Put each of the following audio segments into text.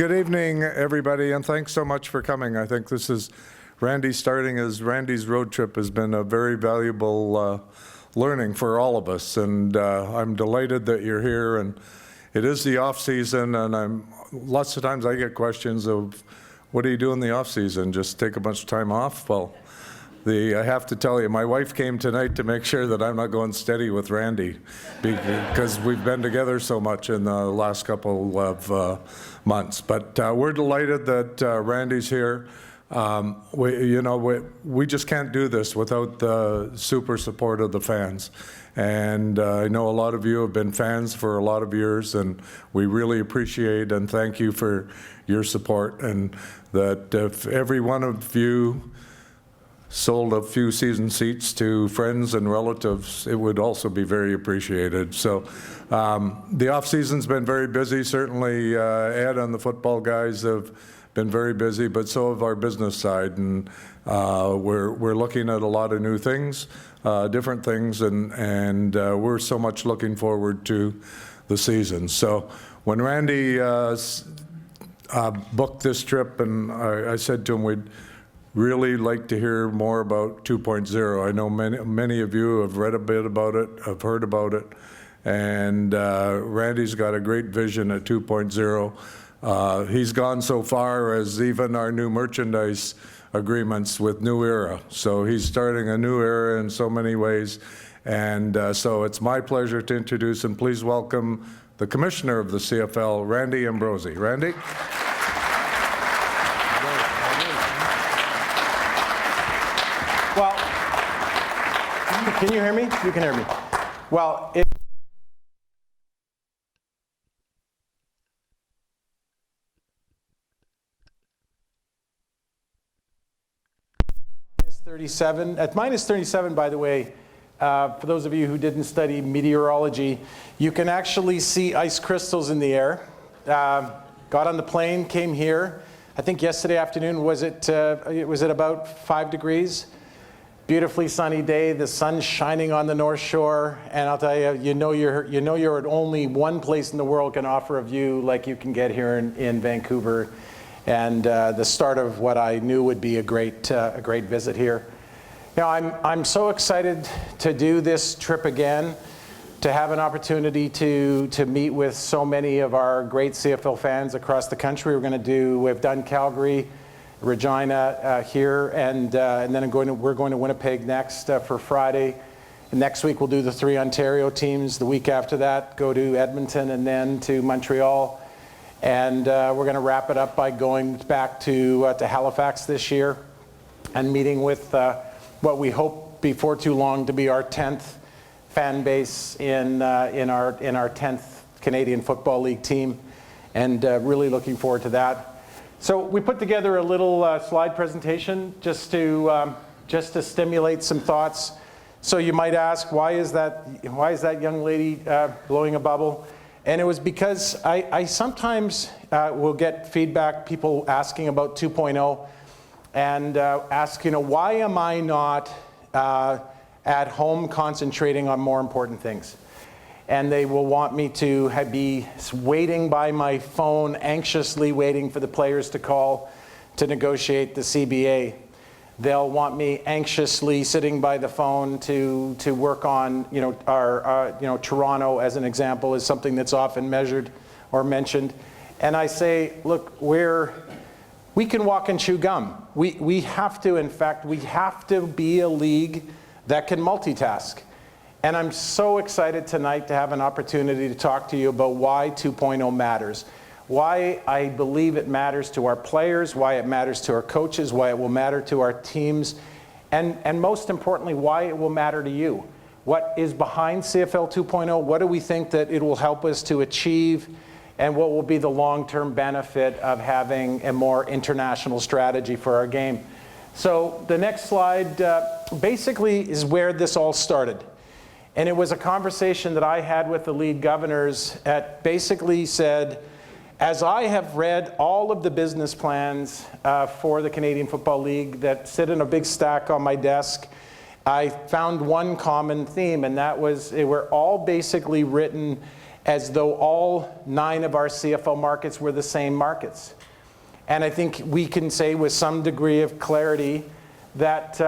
Good evening, everybody, and thanks so much for coming. I think this is Randy's road trip has been a very valuable learning for all of us, and I'm delighted that you're here. And it is the off season, and lots of times I get questions of, what do you do in the off season? Just take a bunch of time off? Well, I have to tell you, my wife came tonight to make sure that I'm not going steady with Randy, because we've been together so much in the last couple of months. But we're delighted that Randy's here. We just can't do this without the super support of the fans. And I know a lot of you have been fans for a lot of years, and we really appreciate and thank you for your support. And that if every one of you sold a few season seats to friends and relatives, it would also be very appreciated. So the off season's been very busy. Certainly Ed and the football guys have been very busy, but so have our business side, and we're looking at a lot of new things, different things, and we're so much looking forward to the season. So when Randy booked this trip, and I said to him we'd really like to hear more about 2.0. I know many of you have read a bit about it, have heard about it, and Randy's got a great vision at 2.0. He's gone so far as even our new merchandise agreements with New Era. So he's starting a new era in so many ways. And so it's my pleasure to introduce and please welcome the Commissioner of the CFL, Randy Ambrosie. Randy? Well, can you hear me? You can hear me. Well, -37. At -37, by the way, for those of you who didn't study meteorology, you can actually see ice crystals in the air. Got on the plane, came here. I think yesterday afternoon, was it about 5 degrees? Beautifully sunny day, the sun's shining on the North Shore, and I'll tell you, you're at only one place in the world can offer a view like you can get here in Vancouver, and the start of what I knew would be a great visit here. You know, I'm so excited to do this trip again, to have an opportunity to meet with so many of our great CFL fans across the country. We've done Calgary, Regina here, and then we're going to Winnipeg next for Friday. And next week we'll do the 3 Ontario teams. The week after that, go to Edmonton and then to Montreal. And we're going to wrap it up by going back to Halifax this year and meeting with what we hope before too long to be our 10th fan base in our 10th Canadian Football League team, and really looking forward to that. So we put together a little slide presentation just to stimulate some thoughts. So you might ask, why is that young lady blowing a bubble? And it was because I sometimes will get feedback, people asking about 2.0, and ask, why am I not at home concentrating on more important things? And they will want me to be waiting by my phone, anxiously waiting for the players to call to negotiate the CBA. They'll want me anxiously sitting by the phone to work on, Toronto as an example is something that's often measured or mentioned. And I say, look, we can walk and chew gum. We have to be a league that can multitask. And I'm so excited tonight to have an opportunity to talk to you about why 2.0 matters. Why I believe it matters to our players, why it matters to our coaches, why it will matter to our teams, and most importantly, why it will matter to you. What is behind CFL 2.0? What do we think that it will help us to achieve? And what will be the long-term benefit of having a more international strategy for our game? So the next slide basically is where this all started. And it was a conversation that I had with the league governors that basically said, as I have read all of the business plans for the Canadian Football League that sit in a big stack on my desk, I found one common theme, and that was they were all basically written as though all 9 of our CFL markets were the same markets. And I think we can say with some degree of clarity that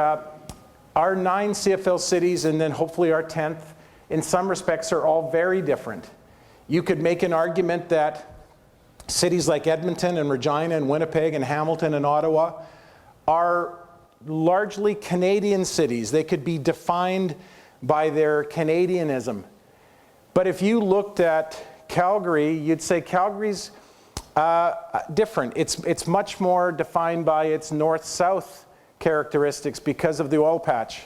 our 9 CFL cities, and then hopefully our 10th, in some respects are all very different. You could make an argument that cities like Edmonton and Regina and Winnipeg and Hamilton and Ottawa are largely Canadian cities. They could be defined by their Canadianism. But if you looked at Calgary, you'd say Calgary's different. It's much more defined by its north-south characteristics because of the oil patch.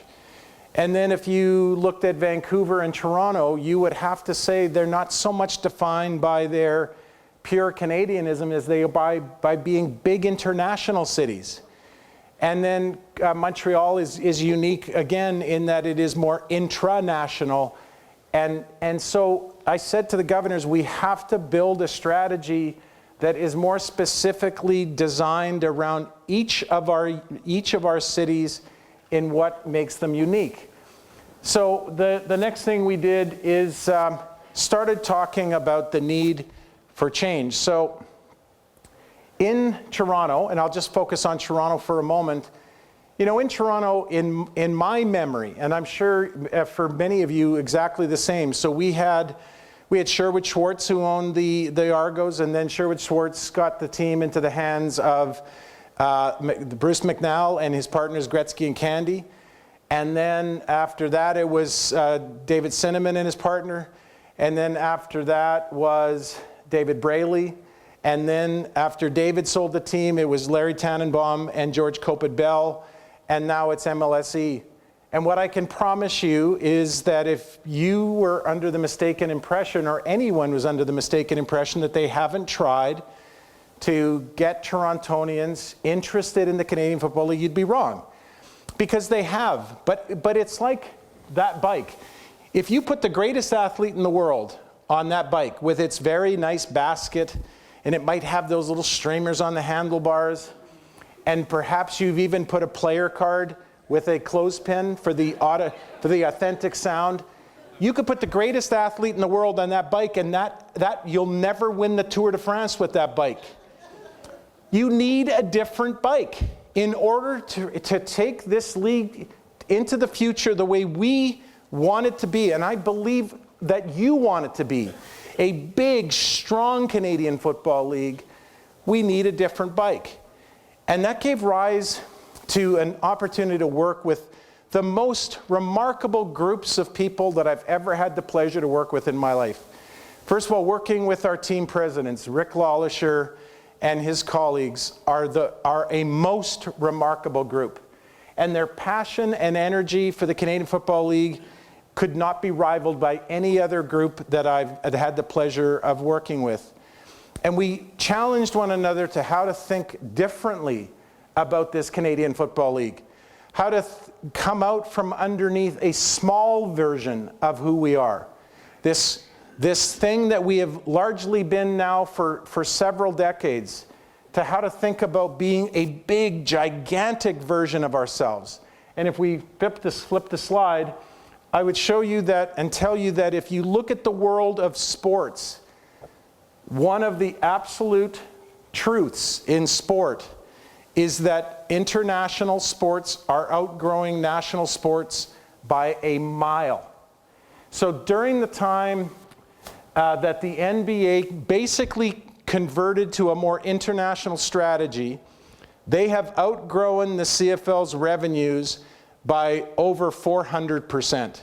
And then if you looked at Vancouver and Toronto, you would have to say they're not so much defined by their pure Canadianism as they are by being big international cities. And then Montreal is unique again in that it is more intranational. And so I said to the governors, we have to build a strategy that is more specifically designed around each of our cities in what makes them unique. So the next thing we did is started talking about the need for change. So in Toronto, and I'll just focus on Toronto for a moment, you know, in Toronto, in my memory, and I'm sure for many of you exactly the same, so we had Sherwood Schwartz who owned the Argos, and then Sherwood Schwartz got the team into the hands of Bruce McNall and his partners Gretzky and Candy. And then after that it was David Cinnamon and his partner. And then after that was David Braley. And then after David sold the team, it was Larry Tannenbaum and George Kopit-Bell. And now it's MLSE. And what I can promise you is that if you were under the mistaken impression, or anyone was under the mistaken impression that they haven't tried to get Torontonians interested in the Canadian Football League, you'd be wrong. Because they have. But it's like that bike. If you put the greatest athlete in the world on that bike with its very nice basket, and it might have those little streamers on the handlebars, and perhaps you've even put a player card with a clothespin for the authentic sound, you could put the greatest athlete in the world on that bike, and that you'll never win the Tour de France with that bike. You need a different bike in order to take this league into the future the way we want it to be, and I believe that you want it to be. A big, strong Canadian Football League, we need a different bike. And that gave rise to an opportunity to work with the most remarkable groups of people that I've ever had the pleasure to work with in my life. First of all, working with our team presidents, Rick Lawlisher and his colleagues are a most remarkable group. And their passion and energy for the Canadian Football League could not be rivaled by any other group that I've had the pleasure of working with. And we challenged one another to how to think differently about this Canadian Football League, how to come out from underneath a small version of who we are. This thing that we have largely been now for several decades, to how to think about being a big, gigantic version of ourselves. And if we flip the slide, I would show you that and tell you that if you look at the world of sports, one of the absolute truths in sport is that international sports are outgrowing national sports by a mile. So during the time that the NBA basically converted to a more international strategy, they have outgrown the CFL's revenues by over 400%.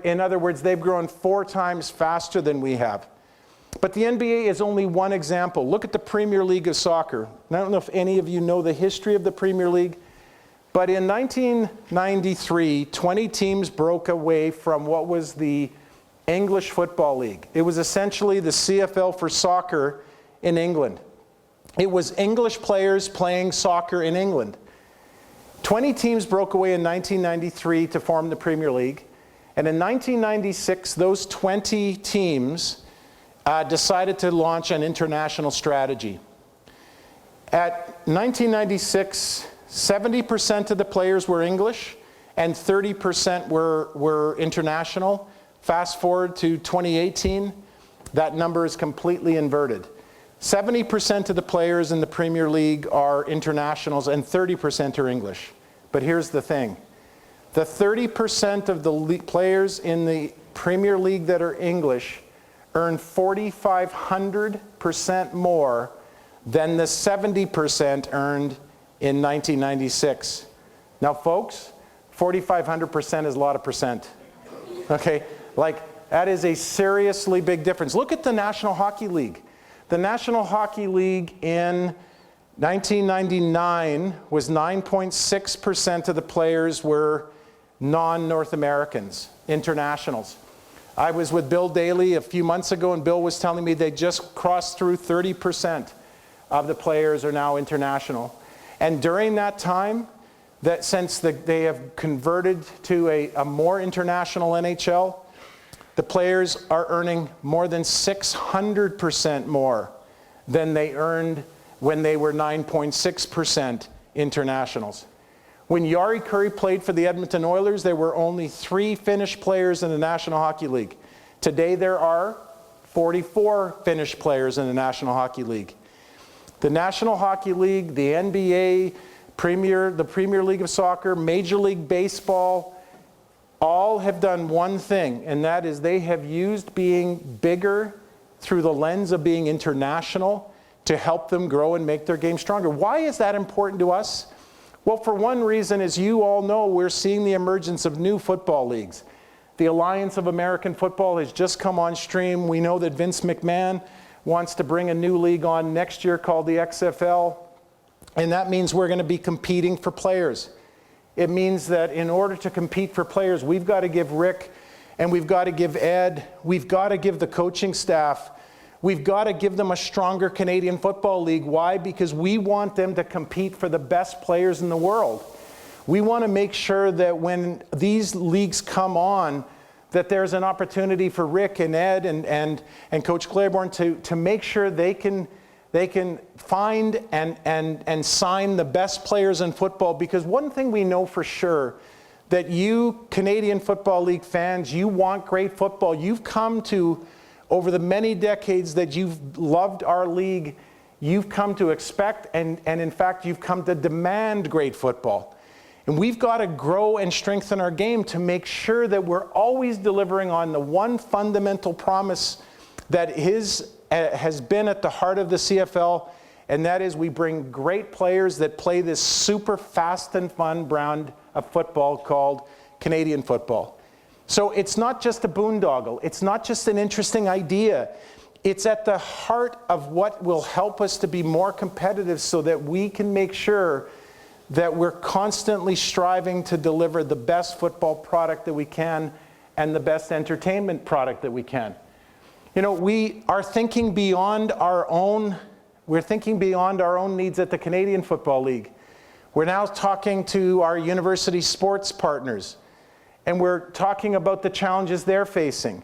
In other words, they've grown 4 times faster than we have. But the NBA is only one example. Look at the Premier League of Soccer. I don't know if any of you know the history of the Premier League, but in 1993, 20 teams broke away from what was the English Football League. It was essentially the CFL for soccer in England. It was English players playing soccer in England. 20 teams broke away in 1993 to form the Premier League. And in 1996, those 20 teams decided to launch an international strategy. At 1996, 70% of the players were English and 30% were international. Fast forward to 2018, that number is completely inverted. 70% of the players in the Premier League are internationals and 30% are English. But here's the thing. The 30% of the players in the Premier League that are English earn 4,500% more than the 70% earned in 1996. Now folks, 4,500% is a lot of percent. Okay, like that is a seriously big difference. Look at the National Hockey League. The National Hockey League in 1999 was 9.6% of the players were non-North Americans, internationals. I was with Bill Daly a few months ago, and Bill was telling me they just crossed through 30% of the players are now international. And during that time, that since they have converted to a more international NHL, the players are earning more than 600% more than they earned when they were 9.6% internationals. When Jari Kurri played for the Edmonton Oilers, there were only 3 Finnish players in the National Hockey League. Today there are 44 Finnish players in the National Hockey League. The National Hockey League, the NBA, the Premier League of Soccer, Major League Baseball, all have done one thing, and that is they have used being bigger through the lens of being international to help them grow and make their game stronger. Why is that important to us? Well, for one reason, as you all know, we're seeing the emergence of new football leagues. The Alliance of American Football has just come on stream. We know that Vince McMahon wants to bring a new league on next year called the XFL, and that means we're going to be competing for players. It means that in order to compete for players, we've got to give Rick and we've got to give Ed, we've got to give the coaching staff, we've got to give them a stronger Canadian Football League. Why? Because we want them to compete for the best players in the world. We want to make sure that when these leagues come on, that there's an opportunity for Rick and Ed and Coach Claiborne to make sure they can find and sign the best players in football, because one thing we know for sure, that you Canadian Football League fans, you want great football. You've come to, over the many decades that you've loved our league, you've come to expect and in fact you've come to demand great football. And we've got to grow and strengthen our game to make sure that we're always delivering on the one fundamental promise that has been at the heart of the CFL, and that is we bring great players that play this super fast and fun brand of football called Canadian football. So it's not just a boondoggle, it's not just an interesting idea, it's at the heart of what will help us to be more competitive so that we can make sure that we're constantly striving to deliver the best football product that we can and the best entertainment product that we can. You know, we are thinking beyond our own, needs at the Canadian Football League. We're now talking to our university sports partners, and we're talking about the challenges they're facing.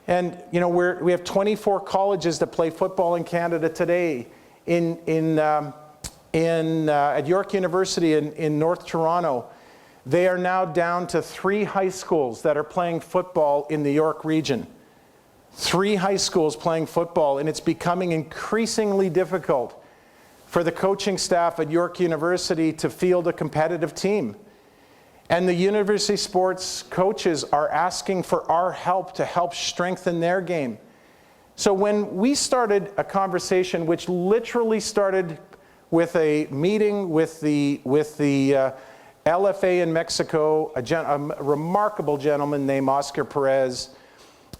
And you know, we have 24 colleges that play football in Canada today. At York University in North Toronto, they are now down to 3 high schools that are playing football in the York region. 3 high schools playing football, and it's becoming increasingly difficult for the coaching staff at York University to field a competitive team. And the university sports coaches are asking for our help to help strengthen their game. So when we started a conversation which literally started with a meeting with the LFA in Mexico, a remarkable gentleman named Oscar Perez,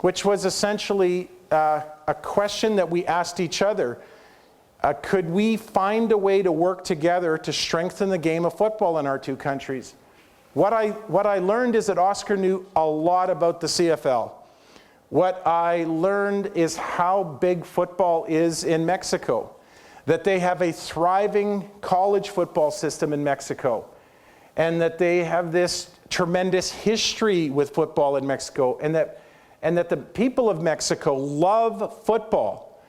which was essentially a question that we asked each other. Could we find a way to work together to strengthen the game of football in our 2 countries? What I learned is that Oscar knew a lot about the CFL. What I learned is how big football is in Mexico, that they have a thriving college football system in Mexico, and that they have this tremendous history with football in Mexico, and that the people of Mexico love football.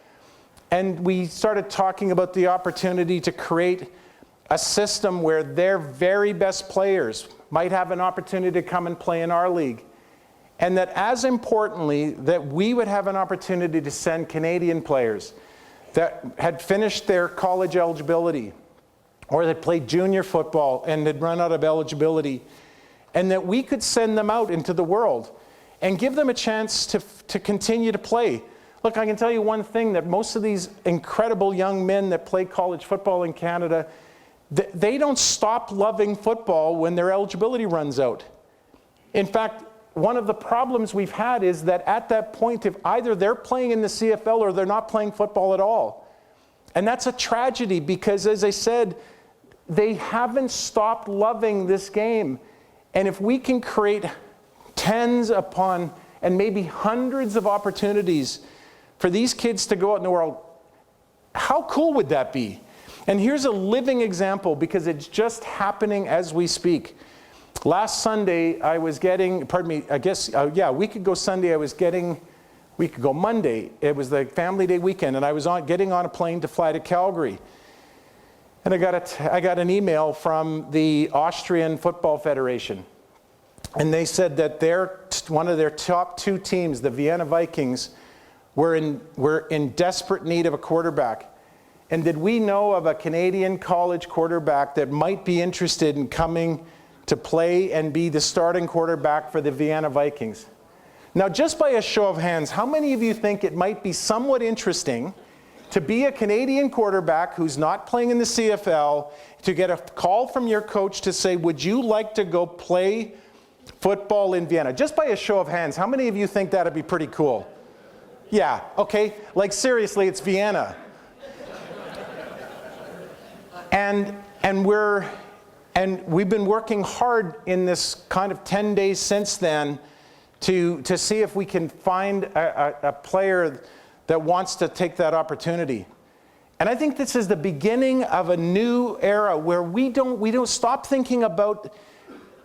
And we started talking about the opportunity to create a system where their very best players might have an opportunity to come and play in our league. And that as importantly, that we would have an opportunity to send Canadian players that had finished their college eligibility or that played junior football and had run out of eligibility, and that we could send them out into the world and give them a chance to continue to play. Look, I can tell you one thing, that most of these incredible young men that play college football in Canada, they don't stop loving football when their eligibility runs out. In fact, one of the problems we've had is that at that point, if either they're playing in the CFL or they're not playing football at all. And that's a tragedy because, as I said, they haven't stopped loving this game. And if we can create tens upon and maybe hundreds of opportunities for these kids to go out in the world, how cool would that be? And here's a living example because it's just happening as we speak. Last Sunday, I was getting, pardon me, I guess, a week ago Sunday, week ago Monday, it was the family day weekend, and I was getting on a plane to fly to Calgary. And I got an email from the Austrian Football Federation. And they said that one of their top two teams, the Vienna Vikings, were in desperate need of a quarterback. And did we know of a Canadian college quarterback that might be interested in coming to play and be the starting quarterback for the Vienna Vikings? Now, just by a show of hands, how many of you think it might be somewhat interesting to be a Canadian quarterback who's not playing in the CFL, to get a call from your coach to say, would you like to go play football in Vienna? Just by a show of hands, how many of you think that'd be pretty cool? Yeah, okay, like seriously, it's Vienna. And we've been working hard in this kind of 10 days since then to see if we can find a player that wants to take that opportunity. And I think this is the beginning of a new era where we don't stop thinking about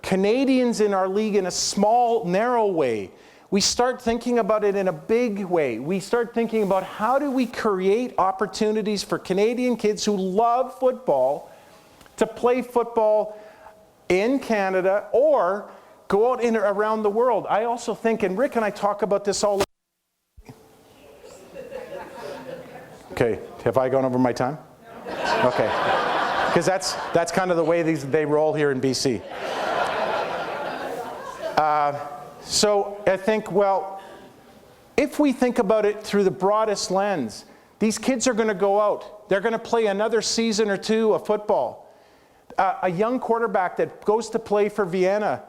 Canadians in our league in a small, narrow way. We start thinking about it in a big way. We start thinking about how do we create opportunities for Canadian kids who love football to play football in Canada or go out around the world. I also think, and Rick and I talk about this all the time. Okay, have I gone over my time? Okay, because that's kind of the way they roll here in BC. So I think, well, if we think about it through the broadest lens, these kids are going to go out. They're going to play another season or two of football. A young quarterback that goes to play for Vienna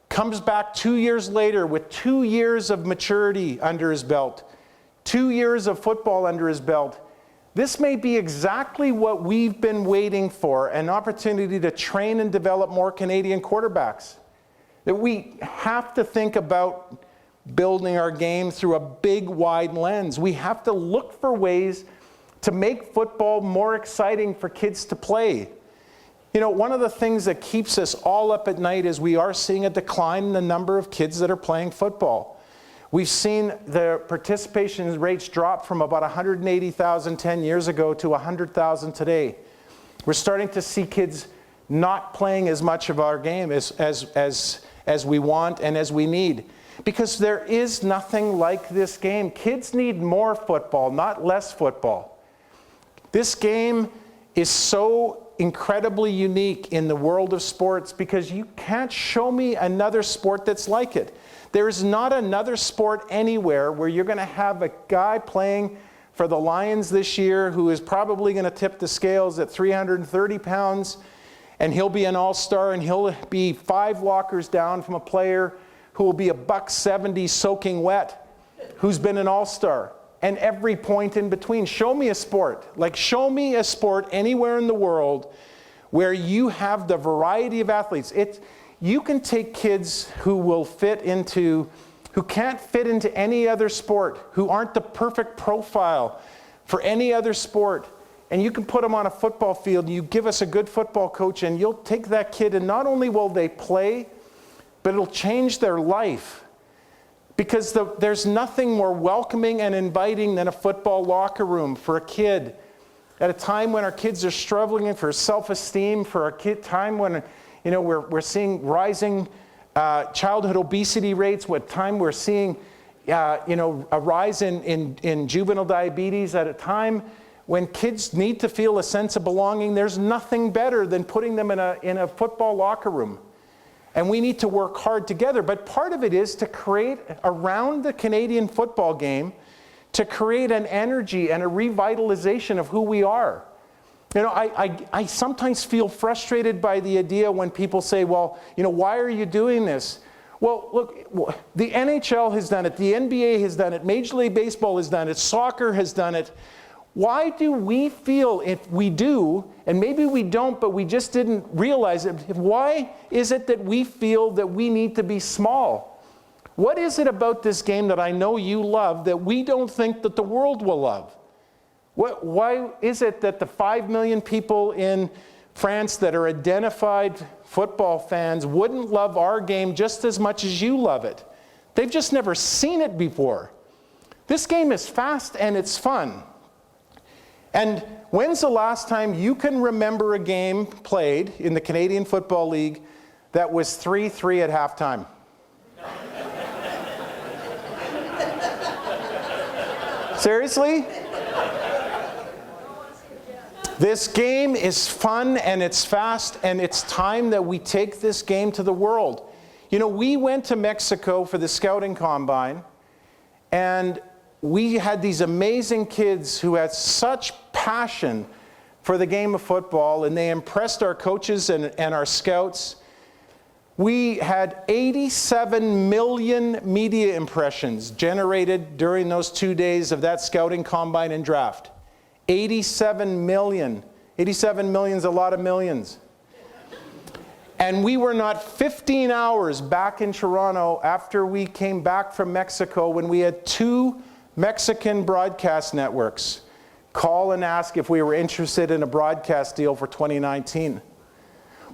comes back 2 years later with 2 years of maturity under his belt, 2 years of football under his belt. This may be exactly what we've been waiting for, an opportunity to train and develop more Canadian quarterbacks. That we have to think about building our game through a big, wide lens. We have to look for ways to make football more exciting for kids to play. You know, one of the things that keeps us all up at night is we are seeing a decline in the number of kids that are playing football. We've seen the participation rates drop from about 180,000 10 years ago to 100,000 today. We're starting to see kids not playing as much of our game as we want and as we need. Because there is nothing like this game. Kids need more football, not less football. This game is so incredibly unique in the world of sports because you can't show me another sport that's like it. There is not another sport anywhere where you're going to have a guy playing for the Lions this year who is probably going to tip the scales at 330 pounds, and he'll be an all-star, and he'll be 5 lockers down from a player who will be $170 soaking wet, who's been an all-star, and every point in between. Show me a sport. Like, show me a sport anywhere in the world where you have the variety of athletes. You can take kids who can't fit into any other sport, who aren't the perfect profile for any other sport, and you can put them on a football field, and you give us a good football coach, and you'll take that kid, and not only will they play, but it'll change their life. Because there's nothing more welcoming and inviting than a football locker room for a kid. At a time when our kids are struggling for self-esteem, for a time when we're seeing rising childhood obesity rates, what time we're seeing a rise in juvenile diabetes at a time when kids need to feel a sense of belonging. There's nothing better than putting them in a football locker room. And we need to work hard together. But part of it is to create around the Canadian football game, to create an energy and a revitalization of who we are. You know, I sometimes feel frustrated by the idea when people say, well, you know, why are you doing this? Well, look, the NHL has done it, the NBA has done it, Major League Baseball has done it, soccer has done it. Why do we feel, if we do, and maybe we don't, but we just didn't realize it, why is it that we feel that we need to be small? What is it about this game that I know you love that we don't think that the world will love? Why is it that the 5 million people in France that are identified football fans wouldn't love our game just as much as you love it? They've just never seen it before. This game is fast and it's fun. And when's the last time you can remember a game played in the Canadian Football League that was 3-3 at halftime? Seriously? This game is fun and it's fast, and it's time that we take this game to the world. You know, we went to Mexico for the scouting combine, and we had these amazing kids who had such passion for the game of football, and they impressed our coaches and our scouts. We had 87 million media impressions generated during those 2 days of that scouting combine and draft. 87 million. 87 million is a lot of millions. And we were not 15 hours back in Toronto after we came back from Mexico when we had 2 Mexican broadcast networks call and ask if we were interested in a broadcast deal for 2019.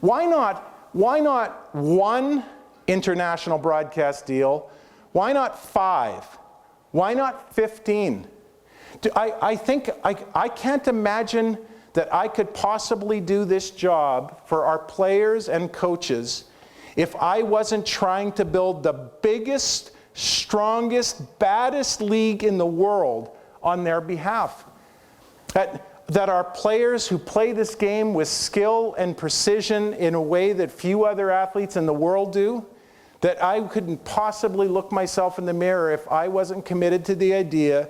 Why not 1 international broadcast deal? Why not 5? Why not 15? I can't imagine that I could possibly do this job for our players and coaches if I wasn't trying to build the biggest, strongest, baddest league in the world on their behalf. That our players who play this game with skill and precision in a way that few other athletes in the world do, that I couldn't possibly look myself in the mirror if I wasn't committed to the idea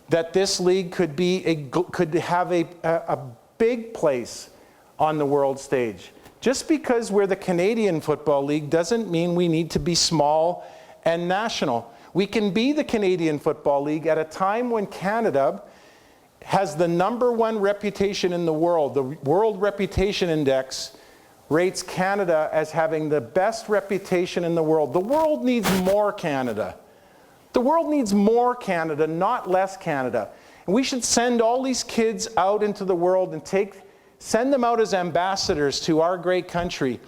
that this league could have a big place on the world stage. Just because we're the Canadian Football League doesn't mean we need to be small and national. We can be the Canadian Football League at a time when Canada has the #1 reputation in the world. The World Reputation Index rates Canada as having the best reputation in the world. The world needs more Canada. The world needs more Canada, not less Canada. And we should send all these kids out into the world and send them out as ambassadors to our great country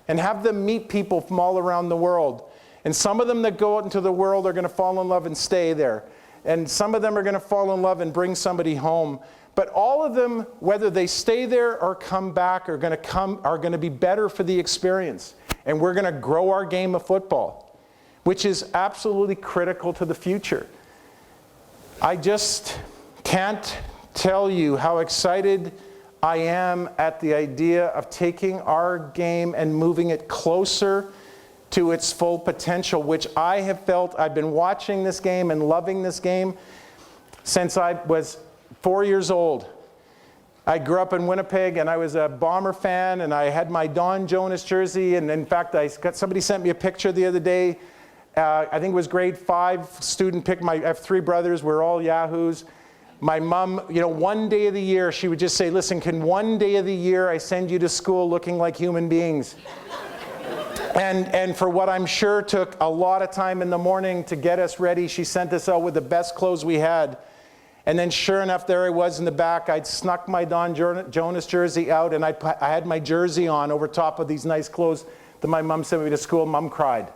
and have them meet people from all around the world. And some of them that go out into the world are going to fall in love and stay there. And some of them are going to fall in love and bring somebody home. But all of them, whether they stay there or come back, are going to be better for the experience. And we're going to grow our game of football, which is absolutely critical to the future. I just can't tell you how excited I am at the idea of taking our game and moving it closer to its full potential, which I have felt. I've been watching this game and loving this game since I was 4 years old. I grew up in Winnipeg, and I was a Bomber fan, and I had my Don Jonas jersey, and in fact, somebody sent me a picture the other day. I think it was grade 5 student pick. I have 3 brothers. We're all Yahoos. My mom, one day of the year, she would just say, listen, can one day of the year I send you to school looking like human beings? And for what I'm sure took a lot of time in the morning to get us ready, she sent us out with the best clothes we had. And then sure enough, there I was in the back. I'd snuck my Don Jonas jersey out, and I had my jersey on over top of these nice clothes that my mom sent me to school. Mom cried.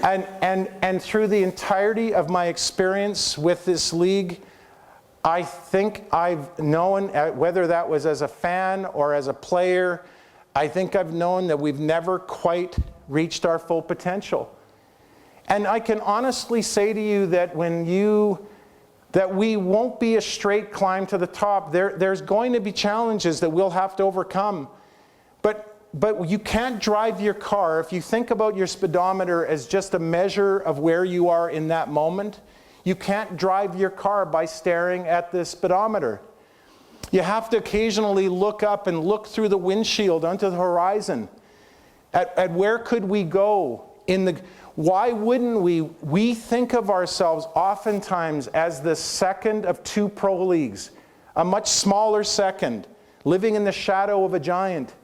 And through the entirety of my experience with this league, I think I've known, whether that was as a fan or as a player, I think I've known that we've never quite reached our full potential. And I can honestly say to you that that we won't be a straight climb to the top. There's going to be challenges that we'll have to overcome. But you can't drive your car, if you think about your speedometer as just a measure of where you are in that moment, you can't drive your car by staring at the speedometer. You have to occasionally look up and look through the windshield onto the horizon at where could we go in the... Why wouldn't we think of ourselves oftentimes as the second of two pro leagues, a much smaller second, living in the shadow of a giant.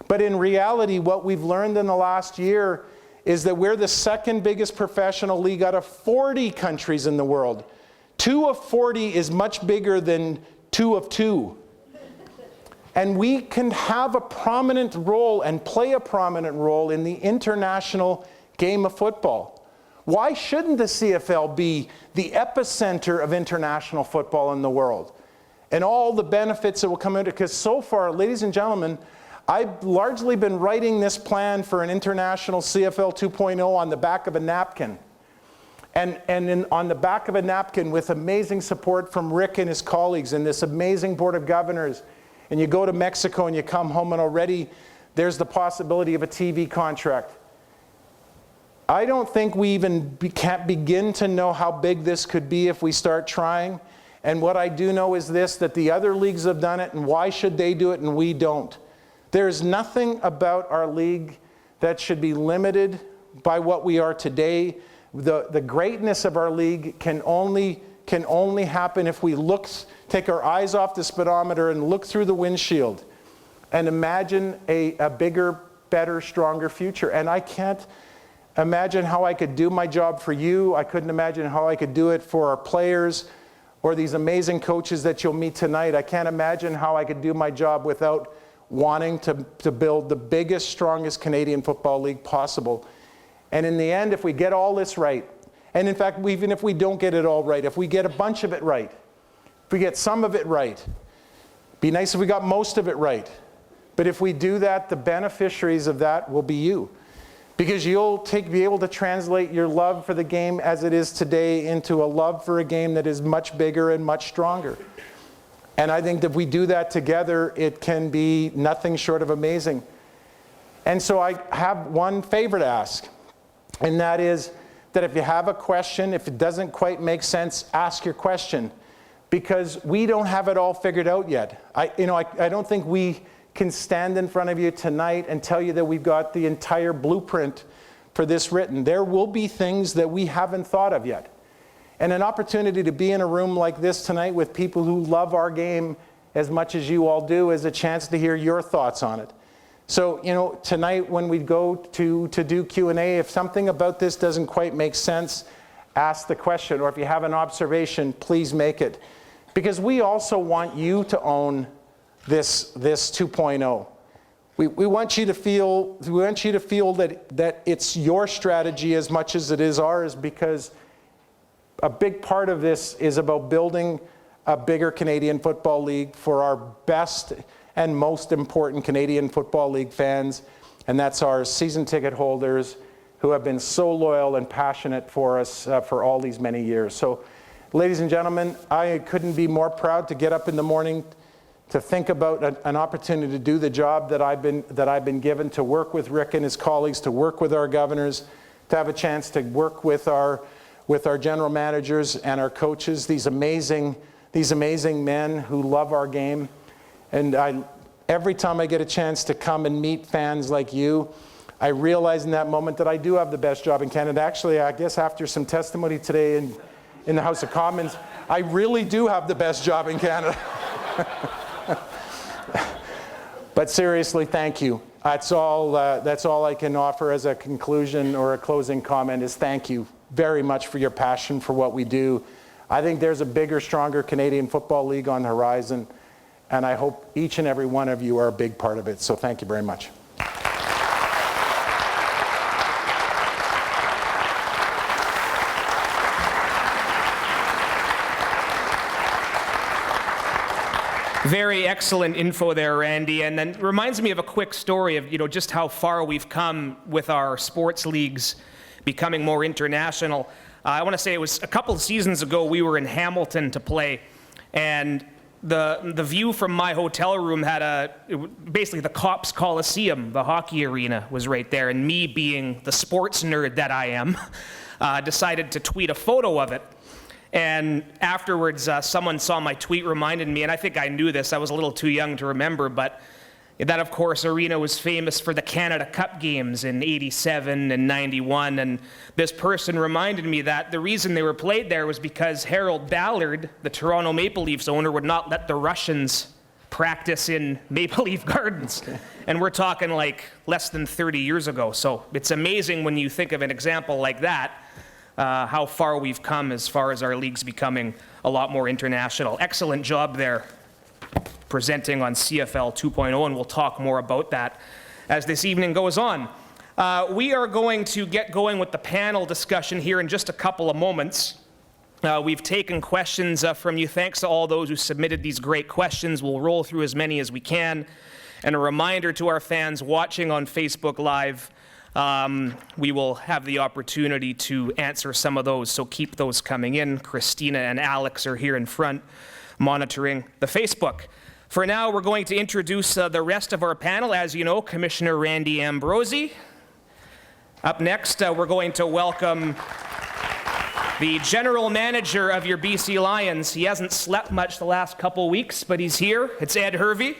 But in reality, what we've learned in the last year is that we're the second biggest professional league out of 40 countries in the world. 2 of 40 is much bigger than 2 of 2. And we can have a prominent role and play a prominent role in the international game of football. Why shouldn't the CFL be the epicenter of international football in the world? And all the benefits that will come into it, because so far, ladies and gentlemen, I've largely been writing this plan for an international CFL 2.0 on the back of a napkin. On the back of a napkin with amazing support from Rick and his colleagues and this amazing board of governors. And you go to Mexico and you come home and already there's the possibility of a TV contract. I don't think we even can't begin to know how big this could be if we start trying. And what I do know is this, that the other leagues have done it, and why should they do it and we don't? There's nothing about our league that should be limited by what we are today. The greatness of our league can only happen if we take our eyes off the speedometer and look through the windshield and imagine a bigger, better, stronger future. And I can't imagine how I could do my job for you. I couldn't imagine how I could do it for our players or these amazing coaches that you'll meet tonight. I can't imagine how I could do my job without wanting to build the biggest, strongest Canadian football league possible. And in the end, if we get all this right, and in fact, even if we don't get it all right, if we get a bunch of it right, if we get some of it right, be nice if we got most of it right. But if we do that, the beneficiaries of that will be you. Because you'll be able to translate your love for the game as it is today into a love for a game that is much bigger and much stronger. And I think that if we do that together, it can be nothing short of amazing. And so I have one favor to ask, and that is that if you have a question, if it doesn't quite make sense, ask your question. Because we don't have it all figured out yet. I don't think we can stand in front of you tonight and tell you that we've got the entire blueprint for this written. There will be things that we haven't thought of yet. And an opportunity to be in a room like this tonight with people who love our game as much as you all do is a chance to hear your thoughts on it. So, tonight when we go to do Q&A, if something about this doesn't quite make sense, ask the question. Or if you have an observation, please make it. Because we also want you to own this 2.0. We want you to feel that it's your strategy as much as it is ours, because a big part of this is about building a bigger Canadian Football League for our best and most important Canadian Football League fans, and that's our season ticket holders who have been so loyal and passionate for us for all these many years. So, ladies and gentlemen, I couldn't be more proud to get up in the morning to think about an opportunity to do the job that I've been given, to work with Rick and his colleagues, to work with our governors, to have a chance to work with our general managers and our coaches, these amazing men who love our game. And every time I get a chance to come and meet fans like you, I realize in that moment that I do have the best job in Canada. Actually, I guess after some testimony today in the House of Commons, I really do have the best job in Canada. But seriously, thank you. That's all I can offer as a conclusion or a closing comment is thank you very much for your passion for what we do. I think there's a bigger, stronger Canadian Football League on the horizon, and I hope each and every one of you are a big part of it. So thank you very much. Very excellent info there, Randy, and then reminds me of a quick story of just how far we've come with our sports leagues becoming more international. I want to say it was a couple of seasons ago we were in Hamilton to play, and the view from my hotel room had basically the Cops Coliseum, the hockey arena was right there, and me being the sports nerd that I am, decided to tweet a photo of it. And afterwards, someone saw my tweet, reminded me, and I think I knew this, I was a little too young to remember, but that, of course, arena was famous for the Canada Cup games in '87 and '91, and this person reminded me that the reason they were played there was because Harold Ballard, the Toronto Maple Leafs owner, would not let the Russians practice in Maple Leaf Gardens. And we're talking like less than 30 years ago. So it's amazing when you think of an example like that, how far we've come as far as our leagues becoming a lot more international. Excellent job there presenting on CFL 2.0, and we'll talk more about that as this evening goes on. We are going to get going with the panel discussion here in just a couple of moments. We've taken questions from you. Thanks to all those who submitted these great questions. We'll roll through as many as we can. And a reminder to our fans watching on Facebook Live, we will have the opportunity to answer some of those, so keep those coming in. Christina and Alex are here in front monitoring the Facebook. For now, we're going to introduce the rest of our panel. As you know, Commissioner Randy Ambrosie. Up next, we're going to welcome the general manager of your BC Lions. He hasn't slept much the last couple weeks, but he's here. It's Ed Hervey.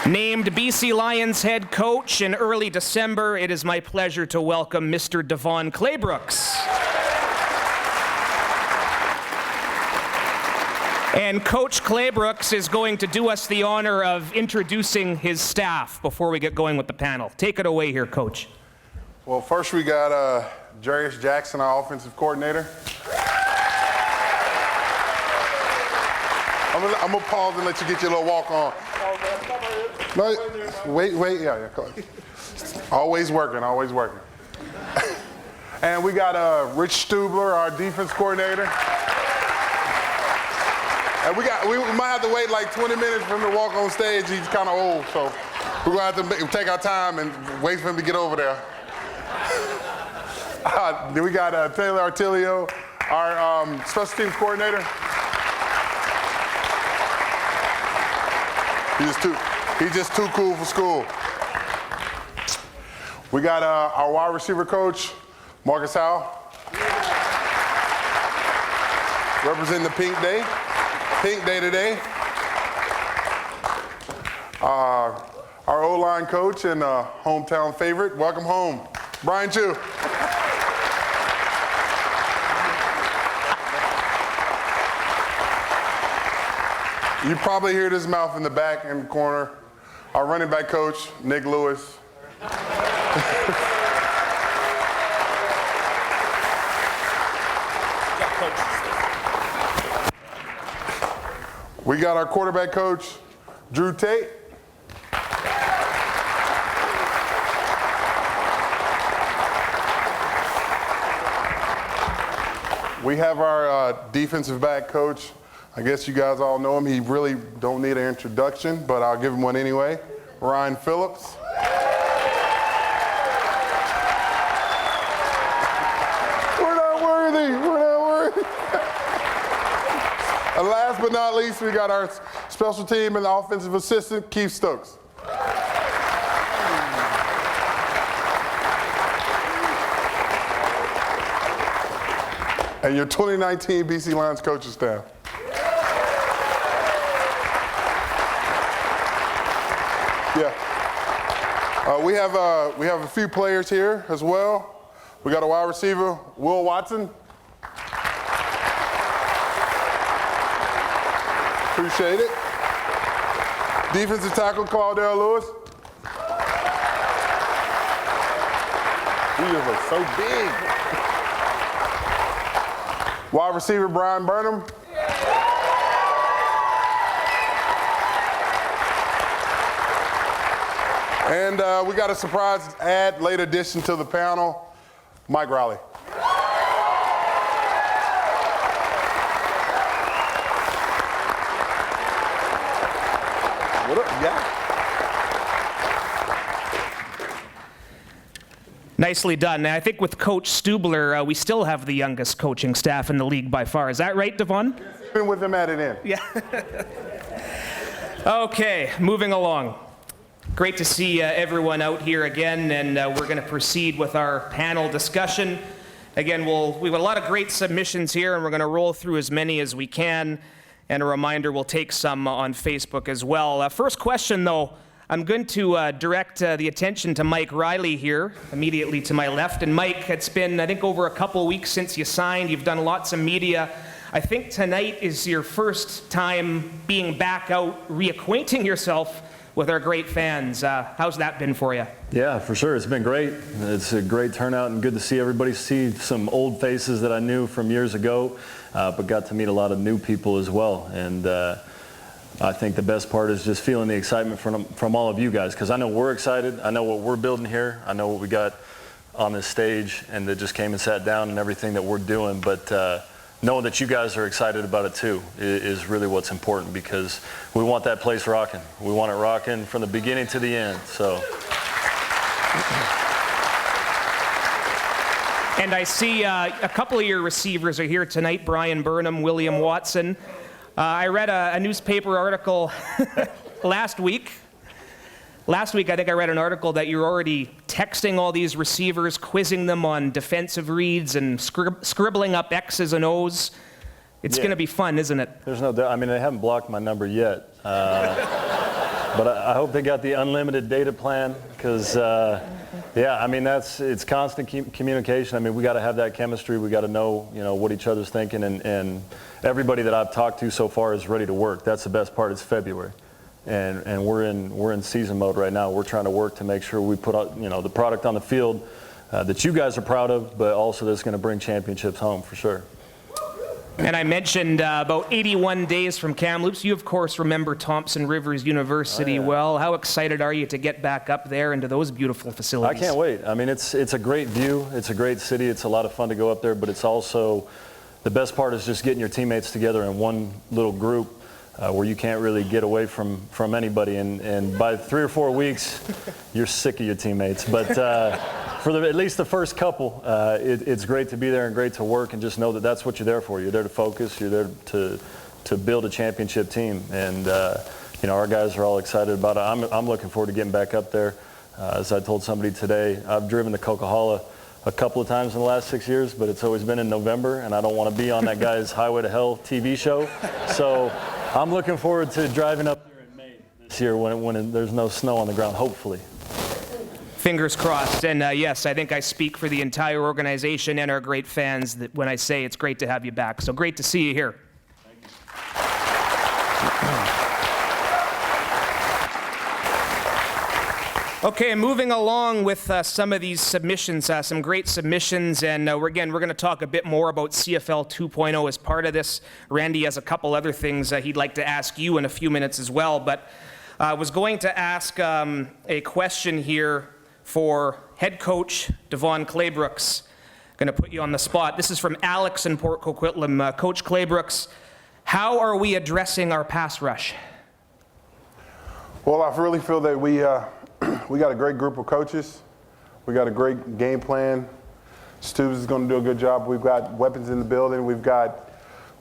Named BC Lions head coach in early December, it is my pleasure to welcome Mr. Devon Claybrooks. And Coach Claybrooks is going to do us the honor of introducing his staff before we get going with the panel. Take it away here, Coach. Well, first we got Jarius Jackson, our offensive coordinator. I'm gonna pause and let you get your little walk on. No, wait, yeah, come on. Always working. And we got Rich Stubler, our defense coordinator. And we might have to wait like 20 minutes for him to walk on stage. He's kind of old, so we're gonna have to take our time and wait for him to get over there. Then we got Taylor Artilio, our special teams coordinator. He's just too cool for school. We got our wide receiver coach, Marcus Howell, representing the Pink Day today. Our O-line coach and hometown favorite, welcome home, Brian Chu. You probably hear this mouth in the back in the corner. Our running back coach, Nick Lewis. We got our quarterback coach, Drew Tate. We have our defensive back coach. I guess you guys all know him. He really don't need an introduction, but I'll give him one anyway. Ryan Phillips. We're not worthy. And last but not least, we got our special team and offensive assistant, Keith Stokes. And your 2019 BC Lions coaching staff. Yeah. We have a few players here as well. We got a wide receiver, Will Watson. Appreciate it. Defensive tackle, Claudell Lewis. You look so big. Wide receiver, Brian Burnham. And we got a surprise late addition to the panel, Mike Rowley. Nicely done. And I think with Coach Stubler, we still have the youngest coaching staff in the league by far. Is that right, Devon? Even with him at it in. Yeah. Okay, moving along. Great to see everyone out here again, and we're going to proceed with our panel discussion. Again, we've got a lot of great submissions here, and we're going to roll through as many as we can. And a reminder, we'll take some on Facebook as well. First question, though, I'm going to direct the attention to Mike Riley here, immediately to my left. And Mike, it's been, I think, over a couple weeks since you signed. You've done lots of media. I think tonight is your first time being back out, reacquainting yourself with our great fans. How's that been for you? Yeah, for sure. It's been great. It's a great turnout and good to see everybody, see some old faces that I knew from years ago, but got to meet a lot of new people as well. And I think the best part is just feeling the excitement from all of you guys, because I know we're excited. I know what we're building here. I know what we got on this stage, and that just came and sat down and everything that we're doing. But knowing that you guys are excited about it too is really what's important, because we want that place rocking. We want it rocking from the beginning to the end. So. And I see a couple of your receivers are here tonight, Brian Burnham, William Watson. I read a newspaper article last week. Last week, I think I read an article that you're already texting all these receivers, quizzing them on defensive reads and scribbling up X's and O's. It's going to be fun, isn't it? There's no doubt. I mean, they haven't blocked my number yet. But I hope they got the unlimited data plan, because, yeah, I mean, it's constant communication. I mean, we got to have that chemistry. We got to know, what each other's thinking, and everybody that I've talked to so far is ready to work. That's the best part. It's February, and we're in season mode right now. We're trying to work to make sure we put out, the product on the field that you guys are proud of, but also that's going to bring championships home for sure. And I mentioned about 81 days from Kamloops. You, of course, remember Thompson Rivers University well. How excited are you to get back up there into those beautiful facilities? I can't wait. I mean, it's a great view. It's a great city. It's a lot of fun to go up there, but it's also, the best part is just getting your teammates together in one little group where you can't really get away from anybody. And by 3 or 4 weeks, you're sick of your teammates. But for at least the first couple, it's great to be there and great to work, and just know that that's what you're there for. You're there to focus. You're there to build a championship team. And, our guys are all excited about it. I'm looking forward to getting back up there. As I told somebody today, I've driven to Coquihalla a couple of times in the last 6 years, but it's always been in November, and I don't want to be on that guy's Highway to Hell TV show. So I'm looking forward to driving up there in May this year when there's no snow on the ground, hopefully. Fingers crossed. And yes, I think I speak for the entire organization and our great fans when I say it's great to have you back. So great to see you here. Okay, moving along with some of these submissions, some great submissions, and we're going to talk a bit more about CFL 2.0 as part of this. Randy has a couple other things he'd like to ask you in a few minutes as well, but I was going to ask a question here for head coach Devon Claybrooks. Going to put you on the spot. This is from Alex in Port Coquitlam. Coach Claybrooks, how are we addressing our pass rush? Well, I really feel that we got a great group of coaches. We got a great game plan. Stubes is going to do a good job. We've got weapons in the building. We've got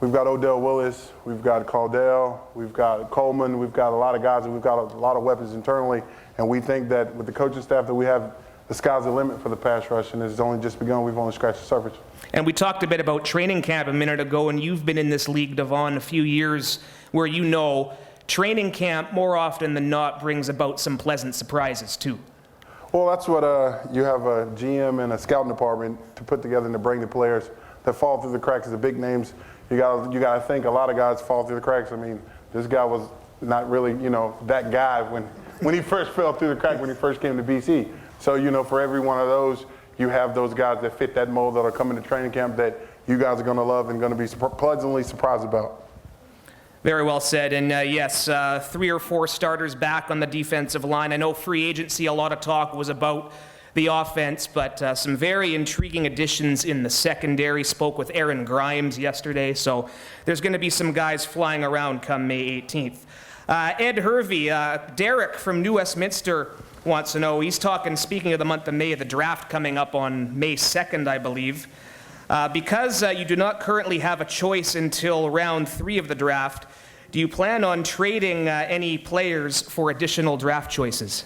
Odell Willis. We've got Caldell. We've got Coleman. We've got a lot of guys, and we've got a lot of weapons internally. And we think that with the coaching staff that we have, the sky's the limit for the pass rush, and it's only just begun. We've only scratched the surface. And we talked a bit about training camp a minute ago, and you've been in this league, Devon, a few years where training camp more often than not brings about some pleasant surprises too. Well, that's what you have a GM and a scouting department to put together and to bring the players that fall through the cracks. The big names, you got to think a lot of guys fall through the cracks. I mean, this guy was not really, that guy when he first fell through the crack when he first came to BC. So, for every one of those, you have those guys that fit that mold that are coming to training camp that you guys are going to love and going to be pleasantly surprised about. Very well said. And yes, 3 or 4 starters back on the defensive line. I know free agency, a lot of talk was about the offense, but some very intriguing additions in the secondary. Spoke with Aaron Grimes yesterday, so there's going to be some guys flying around come May 18th. Ed Hervey, Derek from New Westminster wants to know, he's talking, speaking of the month of May, the draft coming up on May 2nd, I believe. Because you do not currently have a choice until round 3 of the draft, do you plan on trading any players for additional draft choices?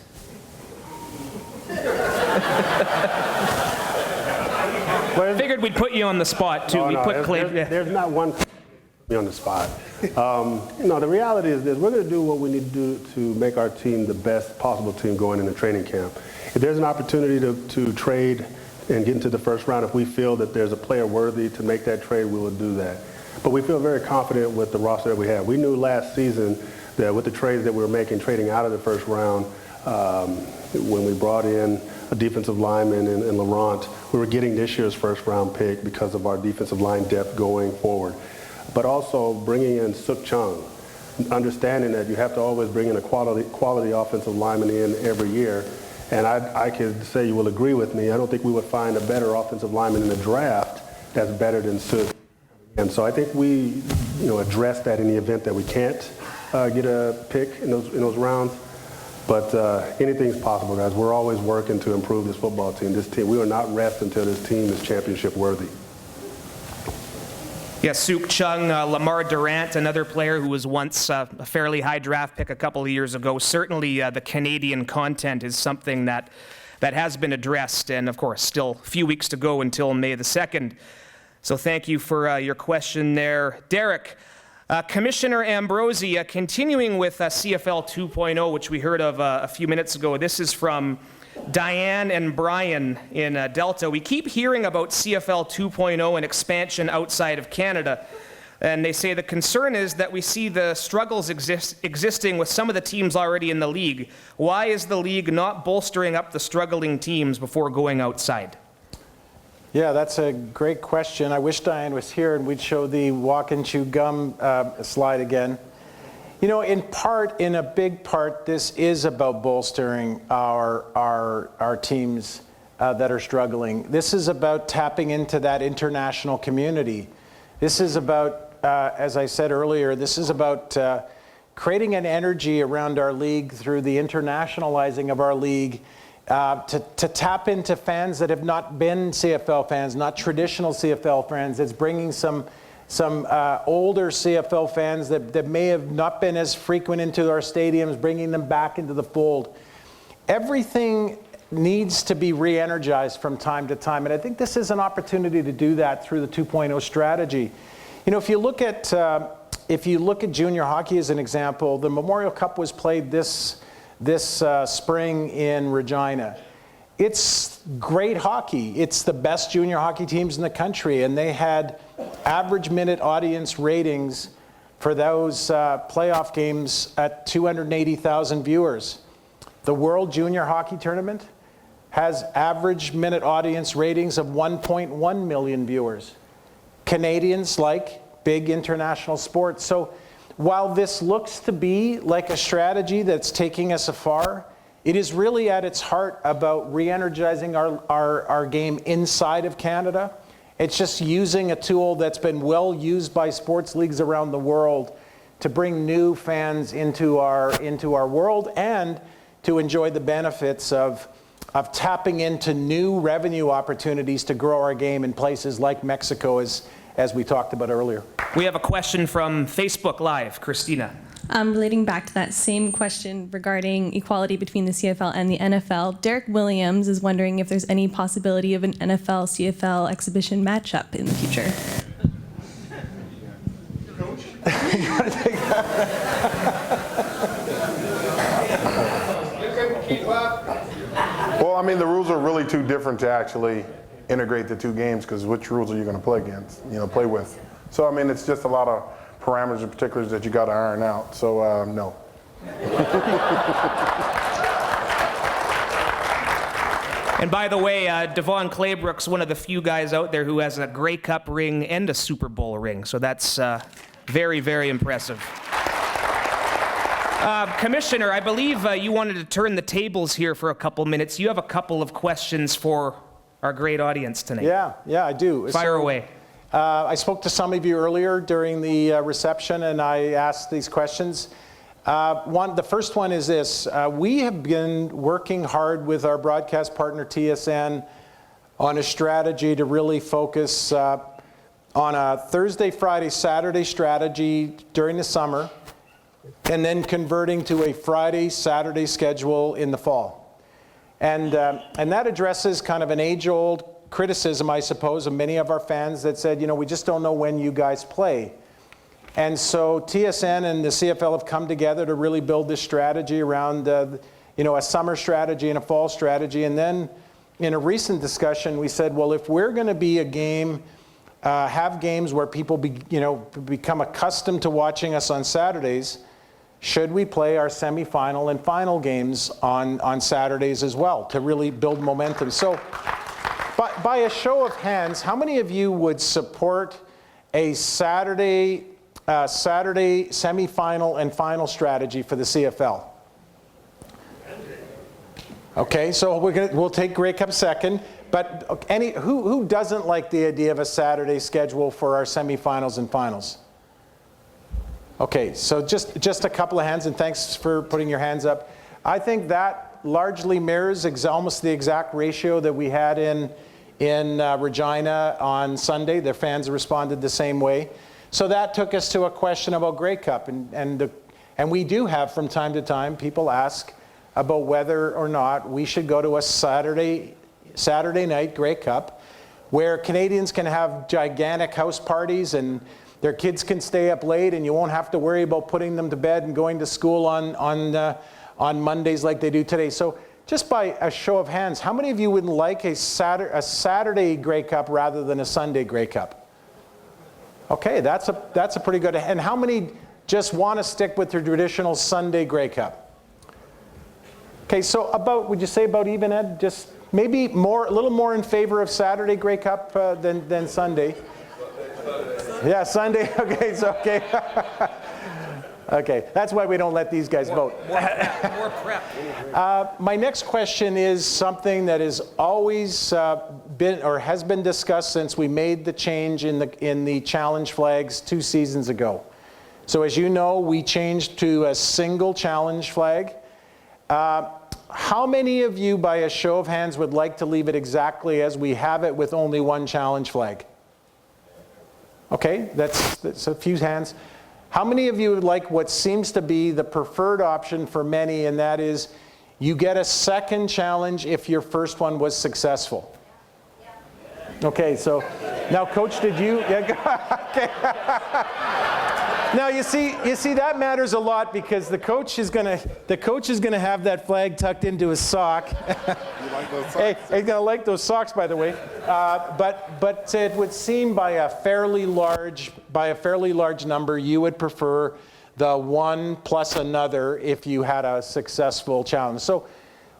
Figured we'd put you on the spot, too. There's not one me on the spot. The reality is this. We're going to do what we need to do to make our team the best possible team going into training camp. If there's an opportunity to trade and get into the first round, if we feel that there's a player worthy to make that trade, we will do that. But we feel very confident with the roster that we have. We knew last season that with the trades that we were making, trading out of the first round, when we brought in a defensive lineman in Laurent, we were getting this year's first round pick because of our defensive line depth going forward. But also bringing in Suk Chung, understanding that you have to always bring in a quality offensive lineman in every year. And I could say you will agree with me. I don't think we would find a better offensive lineman in the draft that's better than Suk. And so I think we, address that in the event that we can't get a pick in those rounds. But anything's possible, guys. We're always working to improve this football team. This team, we will not rest until this team is championship worthy. Yes, Suk Chung, Lamar Durant, another player who was once a fairly high draft pick a couple of years ago. Certainly the Canadian content is something that has been addressed, and of course, still a few weeks to go until May the 2nd. So thank you for your question there. Derek, Commissioner Ambrosie, continuing with CFL 2.0, which we heard of a few minutes ago. This is from Diane and Brian in Delta. We keep hearing about CFL 2.0 and expansion outside of Canada. And they say the concern is that we see the struggles existing with some of the teams already in the league. Why is the league not bolstering up the struggling teams before going outside? Yeah, that's a great question. I wish Diane was here and we'd show the walk and chew gum slide again. In a big part, this is about bolstering our teams that are struggling. This is about tapping into that international community. This is about, as I said earlier, this is about creating an energy around our league through the internationalizing of our league, to tap into fans that have not been CFL fans, not traditional CFL fans. It's bringing some older CFL fans that may have not been as frequent into our stadiums, bringing them back into the fold. Everything needs to be re-energized from time to time, and I think this is an opportunity to do that through the 2.0 strategy. If you look at junior hockey as an example, the Memorial Cup was played this spring in Regina. It's great hockey. It's the best junior hockey teams in the country, and they had average minute audience ratings for those playoff games at 280,000 viewers. The World Junior Hockey Tournament has average minute audience ratings of 1.1 million viewers. Canadians like big international sports. So while this looks to be like a strategy that's taking us afar, it is really at its heart about re-energizing our game inside of Canada. It's just using a tool that's been well used by sports leagues around the world to bring new fans into our world and to enjoy the benefits of tapping into new revenue opportunities to grow our game in places like Mexico, as we talked about earlier. We have a question from Facebook Live. Christina. Relating back to that same question regarding equality between the CFL and the NFL, Derek Williams is wondering if there's any possibility of an NFL-CFL exhibition matchup in the future. You want to take Well, the rules are really too different to actually integrate the two games, because which rules are you going to play with? So, it's just a lot of parameters and particulars that you got to iron out. So, no. And by the way, Devon Claybrook's one of the few guys out there who has a Grey Cup ring and a Super Bowl ring. So that's very, very impressive. Commissioner, I believe you wanted to turn the tables here for a couple minutes. You have a couple of questions for our great audience tonight. Yeah, I do. Fire away. I spoke to some of you earlier during the reception, and I asked these questions. The first one is this. We have been working hard with our broadcast partner TSN on a strategy to really focus on a Thursday, Friday, Saturday strategy during the summer, and then converting to a Friday, Saturday schedule in the fall. And that addresses kind of an age-old criticism, I suppose, of many of our fans that said, you know, we just don't know when you guys play. And so TSN and the CFL have come together to really build this strategy around, you know, a summer strategy and a fall strategy. And then in a recent discussion, we said, well, if we're going to be a game, have games where people become accustomed to watching us on Saturdays, should we play our semifinal and final games on Saturdays as well to really build momentum? So by a show of hands, how many of you would support a Saturday semifinal and final strategy for the CFL? Okay, so we'll take Grey Cup second. But who doesn't like the idea of a Saturday schedule for our semifinals and finals? Okay, so just a couple of hands, and thanks for putting your hands up. I think that largely mirrors almost the exact ratio that we had in Regina on Sunday. Their fans responded the same way. So that took us to a question about Grey Cup, and we do have from time to time people ask about whether or not we should go to a Saturday night Grey Cup where Canadians can have gigantic house parties and their kids can stay up late and you won't have to worry about putting them to bed and going to school on Mondays like they do today. So just by a show of hands, how many of you would like a Saturday Grey Cup rather than a Sunday Grey Cup? Okay, that's a pretty good. And how many just want to stick with their traditional Sunday Grey Cup? Okay, so would you say about even, Ed? Just maybe a little more in favor of Saturday Grey Cup than Sunday. Yeah, Sunday. Okay, so okay. Okay, that's why we don't let these guys vote. More prep. My next question is something that has always been or has been discussed since we made the change in the challenge flags 2 seasons ago. So as you know, we changed to a single challenge flag. How many of you, by a show of hands, would like to leave it exactly as we have it with only one challenge flag? Okay, that's a few hands. How many of you would like what seems to be the preferred option for many, and that is you get a second challenge if your first one was successful? Okay, so now, Coach, did you? Yeah, okay. Now you see that matters a lot because the coach is gonna have that flag tucked into his sock. You like those socks? Hey, he's gonna like those socks, by the way. But it would seem by a fairly large number, you would prefer the one plus another if you had a successful challenge. So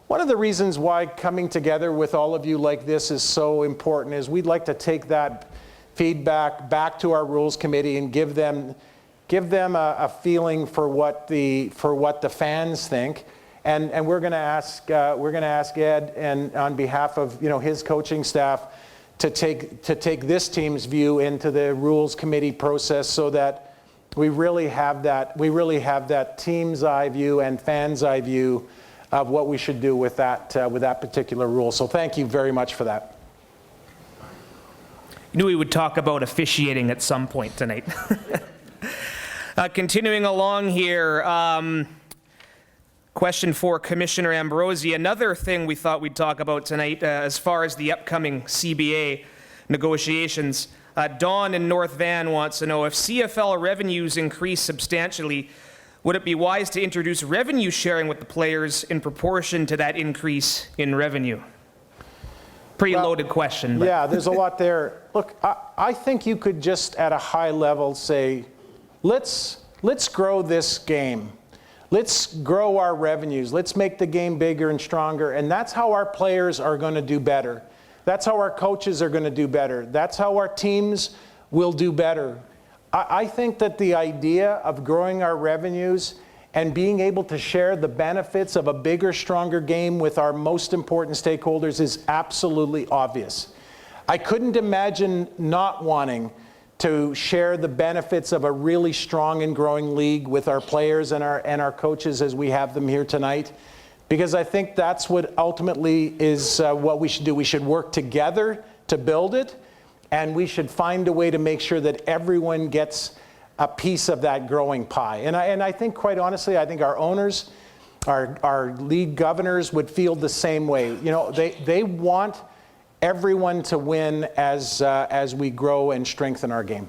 one of the reasons why coming together with all of you like this is so important is we'd like to take that feedback back to our rules committee and give them a feeling for what the fans think, and we're going to ask Ed and on behalf of his coaching staff to take this team's view into the rules committee process so that we really have that team's eye view and fans' eye view of what we should do with that particular rule. So thank you very much for that. Knew we would talk about officiating at some point tonight. Continuing along here, question for Commissioner Ambrosie. Another thing we thought we'd talk about tonight as far as the upcoming CBA negotiations. Don in North Van wants to know if CFL revenues increase substantially, would it be wise to introduce revenue sharing with the players in proportion to that increase in revenue? Pretty loaded question. But. Yeah, there's a lot there. Look, I think you could just at a high level say, let's grow this game. Let's grow our revenues. Let's make the game bigger and stronger. And that's how our players are going to do better. That's how our coaches are going to do better. That's how our teams will do better. I think that the idea of growing our revenues and being able to share the benefits of a bigger, stronger game with our most important stakeholders is absolutely obvious. I couldn't imagine not wanting to share the benefits of a really strong and growing league with our players and our coaches as we have them here tonight. Because I think that's what ultimately is what we should do. We should work together to build it, and we should find a way to make sure that everyone gets a piece of that growing pie. And I think, quite honestly, I think our owners, our league governors would feel the same way. You know, they want everyone to win as we grow and strengthen our game.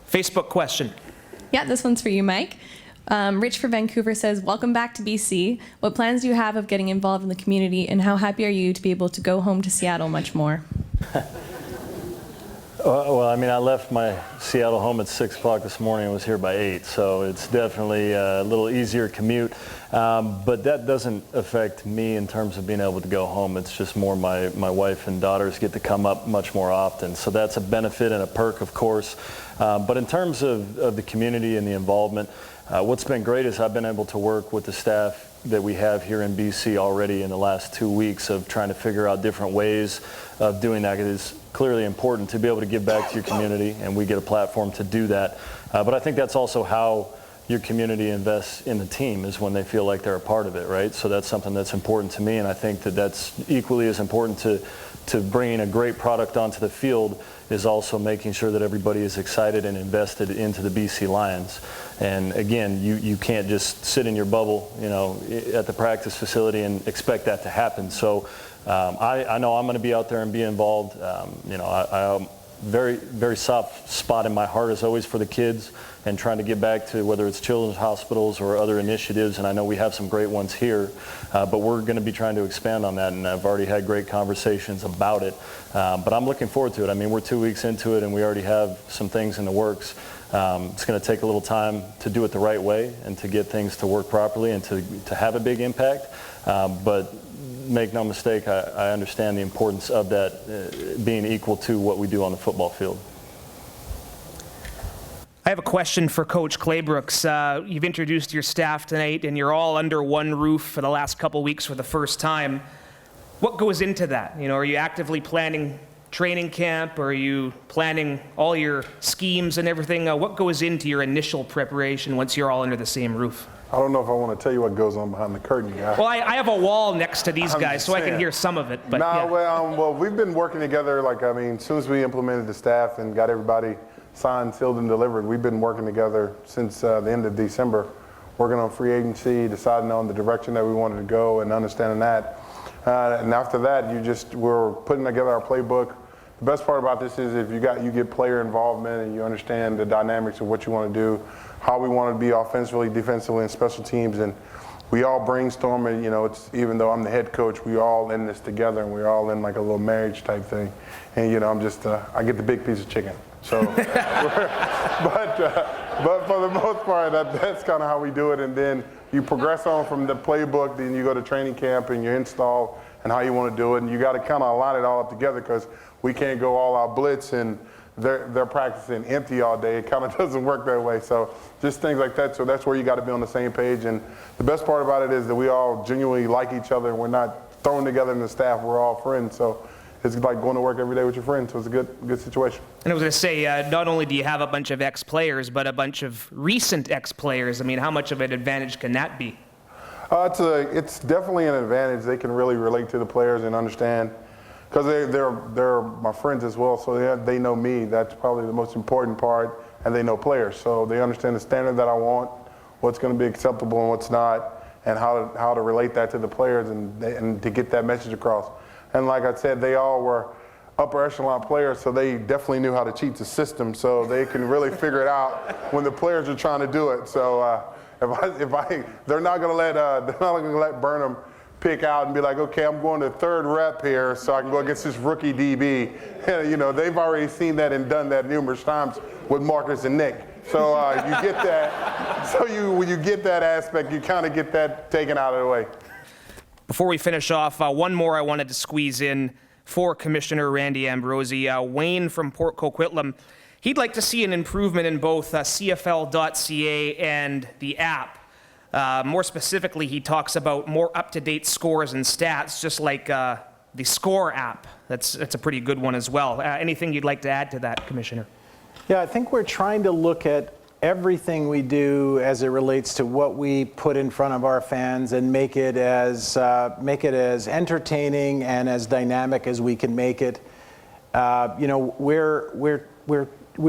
Facebook question. Yeah, this one's for you, Mike. Rich for Vancouver says, welcome back to BC. What plans do you have of getting involved in the community, and how happy are you to be able to go home to Seattle much more? Well, I mean, I left my Seattle home at 6 o'clock this morning and was here by 8, so it's definitely a little easier commute. But that doesn't affect me in terms of being able to go home. It's just more my wife and daughters get to come up much more often. So that's a benefit and a perk, of course. But in terms of the community and the involvement, what's been great is I've been able to work with the staff that we have here in BC already in the last 2 weeks of trying to figure out different ways of doing that. It is clearly important to be able to give back to your community, and we get a platform to do that. But I think that's also how your community invests in the team, is when they feel like they're a part of it, right? So that's something that's important to me, and I think that that's equally as important to bringing a great product onto the field is also making sure that everybody is excited and invested into the BC Lions. And again, you can't just sit in your bubble, you know, at the practice facility and expect that to happen. So I know I'm going to be out there and be involved. You know, I very, very soft spot in my heart is always for the kids and trying to get back to whether it's children's hospitals or other initiatives, and I know we have some great ones here, but we're going to be trying to expand on that, and I've already had great conversations about it. But I'm looking forward to it. I mean, we're 2 weeks into it, and we already have some things in the works. It's going to take a little time to do it the right way and to get things to work properly and to have a big impact, but make no mistake, I understand the importance of that being equal to what we do on the football field. I have a question for Coach Claybrooks. You've introduced your staff tonight, and you're all under one roof for the last couple weeks for the first time. What goes into that? You know, are you actively planning training camp? Or are you planning all your schemes and everything? What goes into your initial preparation once you're all under the same roof? I don't know if I want to tell you what goes on behind the curtain, guy. Well, I have a wall next to these guys, so I can saying. hear some of it. But Nah, yeah. well, we've been working together, like, I mean, as soon as we implemented the staff and got everybody signed, sealed, and delivered, we've been working together since the end of December, working on free agency, deciding on the direction that we wanted to go and understanding that. And after that, we're putting together our playbook. The best part about this is if you get player involvement and you understand the dynamics of what you want to do, how we want to be offensively, defensively, and special teams, and we all brainstorm, and you know, it's, even though I'm the head coach, we all in this together, and we're all in like a little marriage type thing. And you know, I'm just I get the big piece of chicken. So, but for the most part, that's kind of how we do it. And then you progress on from the playbook, then you go to training camp and you install and how you want to do it, and you got to kind of line it all up together because we can't go all out blitz and they're practicing empty all day. It kind of doesn't work that way. So just things like that. So that's where you got to be on the same page. And the best part about it is that we all genuinely like each other. And we're not thrown together in the staff. We're all friends. So it's like going to work every day with your friends. So it's a good situation. And I was going to say, not only do you have a bunch of ex-players, but a bunch of recent ex-players. I mean, how much of an advantage can that be? It's definitely an advantage. They can really relate to the players and understand. Because they're my friends as well, so they know me. That's probably the most important part, and they know players. So they understand the standard that I want, what's going to be acceptable and what's not, and how to relate that to the players and to get that message across. And like I said, they all were upper echelon players, so they definitely knew how to cheat the system, so they can really figure it out when the players are trying to do it. So they're not going to let Burnham pick out and be like, okay, I'm going to third rep here so I can go against this rookie DB. And, you know, they've already seen that and done that numerous times with Marcus and Nick. So you get that. So when you get that aspect, you kind of get that taken out of the way. Before we finish off, one more I wanted to squeeze in for Commissioner Randy Ambrosie. Wayne from Port Coquitlam, he'd like to see an improvement in both CFL.ca and the app. More specifically, he talks about more up-to-date scores and stats, just like the Score app. That's a pretty good one as well. Anything you'd like to add to that, Commissioner? Yeah, I think we're trying to look at everything we do as it relates to what we put in front of our fans and make it as entertaining and as dynamic as we can make it. You know, we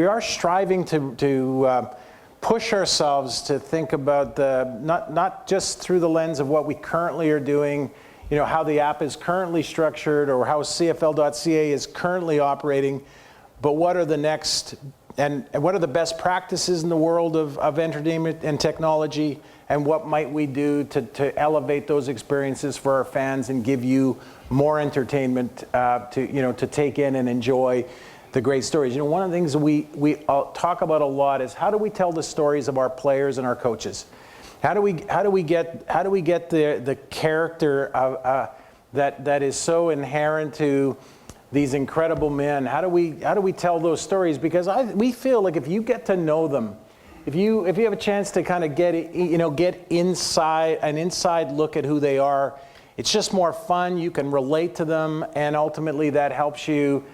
are striving to push ourselves to think about not just through the lens of what we currently are doing, you know, how the app is currently structured or how CFL.ca is currently operating, but what are the next and what are the best practices in the world of entertainment and technology, and what might we do to elevate those experiences for our fans and give you more entertainment to take in and enjoy the great stories. You know, one of the things that we talk about a lot is how do we tell the stories of our players and our coaches? How do we get the character of, that is so inherent to these incredible men? How do we tell those stories? Because we feel like if you get to know them, if you have a chance to kind of get an inside look at who they are, it's just more fun. You can relate to them, and ultimately that helps you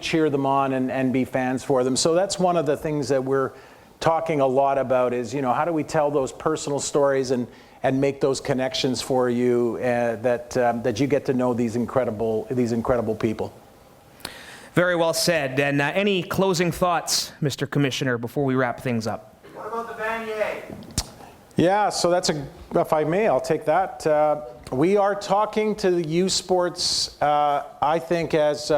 cheer them on and be fans for them. So that's one of the things that we're talking a lot about is, you know, how do we tell those personal stories and make those connections for you that you get to know these incredible people. Very well said. And any closing thoughts, Mr. Commissioner, before we wrap things up? What about the Vanier? Yeah, so if I may, I'll take that. We are talking to the U Sports, I think, as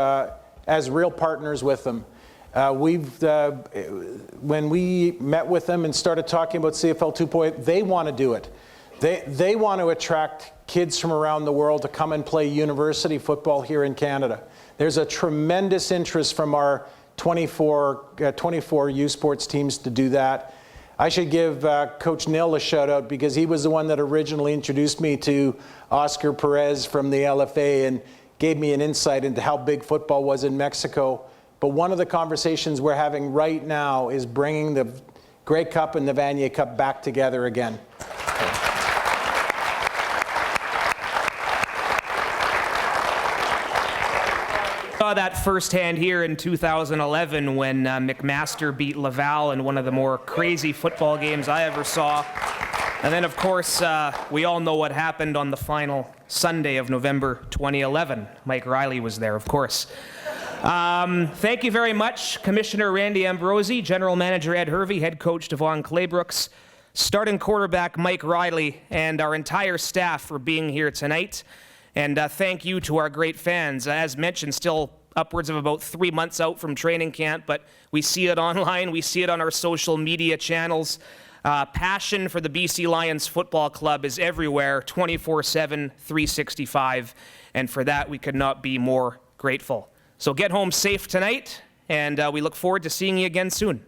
real partners with them. When we met with them and started talking about CFL 2.0, they want to do it. They want to attract kids from around the world to come and play university football here in Canada. There's a tremendous interest from our 24 U Sports teams to do that. I should give Coach Nill a shout out because he was the one that originally introduced me to Oscar Perez from the LFA and gave me an insight into how big football was in Mexico. But one of the conversations we're having right now is bringing the Grey Cup and the Vanier Cup back together again. Saw that firsthand here in 2011 when McMaster beat Laval in one of the more crazy football games I ever saw. And then, of course, we all know what happened on the final Sunday of November 2011. Mike Riley was there, of course. Thank you very much, Commissioner Randy Ambrosie, General Manager Ed Hervey, Head Coach Devon Claybrooks, starting quarterback Mike Riley, and our entire staff for being here tonight. And thank you to our great fans. As mentioned, still upwards of about 3 months out from training camp, but we see it online, we see it on our social media channels. Passion for the BC Lions Football Club is everywhere, 24/7, 365, and for that we could not be more grateful. So get home safe tonight, and we look forward to seeing you again soon.